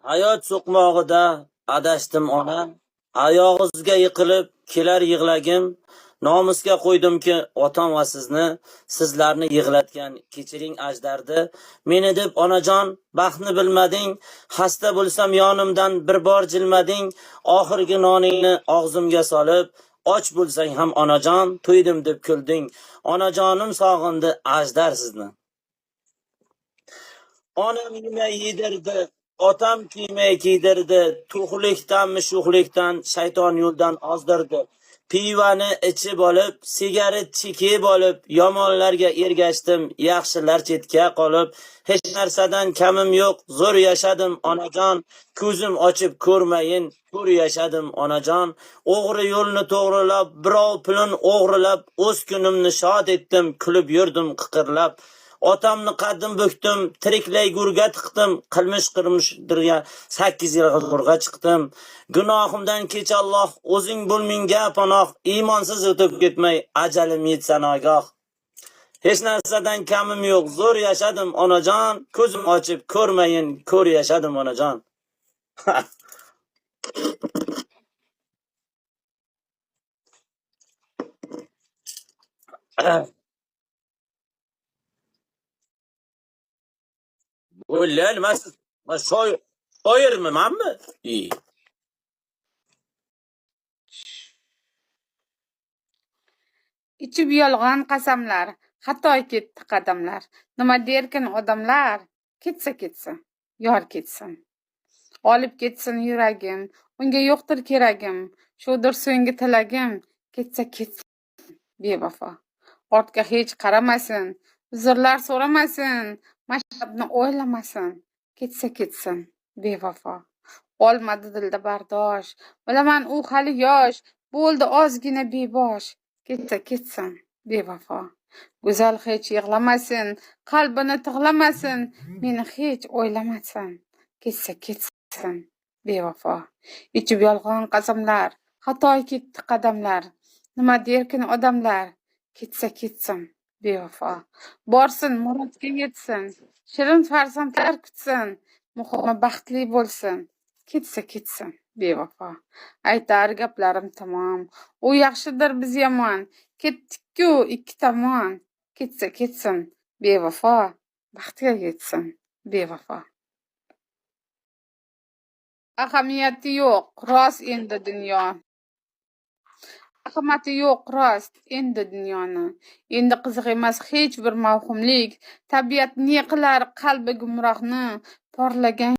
Hayot so'qmog'ida adashdim ona. Oyog'ingizga yiqilib kelar yig'lagim. Nomusga qo'ydimki otam va sizlarni yig'latgan kechiring ajdardi. Meni deb onajon baxtni bilmading. Xasta bo'lsam yonimdan bir bor jilmading. Oxirgi noningni og'zimga solib, och bo'lsang ham onajon to'ydim deb kulding. Onajonim sog'indi ajdar sizni. Onam yemay yedirdi, otam kiymay kiydirdi, to'qlikdanmi sho'xlikdan shayton yo'ldan ozdirdi. Pivani ichib olib, sigaret chekib olib, yomonlarga ergashdim, yaxshilar chetga qolib, hech narsadan kamim yo'q, zo'r yashadim onajon, ko'zim ochib ko'rmayin, ko'r yashadim onajon. O'g'ri yo'lni to'g'rilab, birov pulin o'g'rilab, o'z kunimni shod etdim, kulib yurdim qiqirlab. Otamni qaddim bo'kdim, tiriklay gurga tiqdim, qilmish-qilmishdirga 8 yil g'urga chiqdim. Gunohimdan kech Alloh, o'zing bo'l menga panoh, iymonsiz o'tib ketmay, ajalim yetsa nogoh. Hech narsadan kamim yo'q, zo'r yashadim onajon, ko'zim ochib ko'rmayin, ko'r yashadim onajon. O'ylar nimasiz? Shoirmi, manmi? Ichib yolg'on qasamlar, xato ketdi qadamlar. Nima derkin odamlar? Ketsa ketsin, yor ketsin. Olib ketsin yuragim, unga yo'qdir keragim. Shudir so'nggi tilagim, ketsa ketsin bevafo. Ortga hech qaramasin, uzrlar so'ramasin, mashabni o'ylamasin. Ketsa ketsin bevafo. Olmadi dilda bardosh, bilaman u hali yosh, bo'ldi ozgina bebosh. Ketsa ketsin bevafo. Go'zal hech yig'lamasin, qalbini tig'lamasin, meni hech o'ylamasin. Ketsa ketsin bevafo. Ichib yolg'on qasamlar, xato ketdi qadamlar. Nima derkin odamlar? Ketsa ketsin bevafo. Borsin murodga yetsin, shirin farzandlar kutsin, muhimi baxtli bo'lsin. Ketsa ketsin bevafo. Aytar gaplarim tamom, u yaxshidir biz yomon. Ketdik-ku ikki tomon. Ketsa ketsin bevafo, baxtga yetsin bevafo. Ahamiyati yo'q rost endi dunyo. Ahamiyati yo'q rost endi dunyoni. Endi qiziq emas hech bir mavhumlik. Tabiat ne qilar qalbi gumrohni, porlagan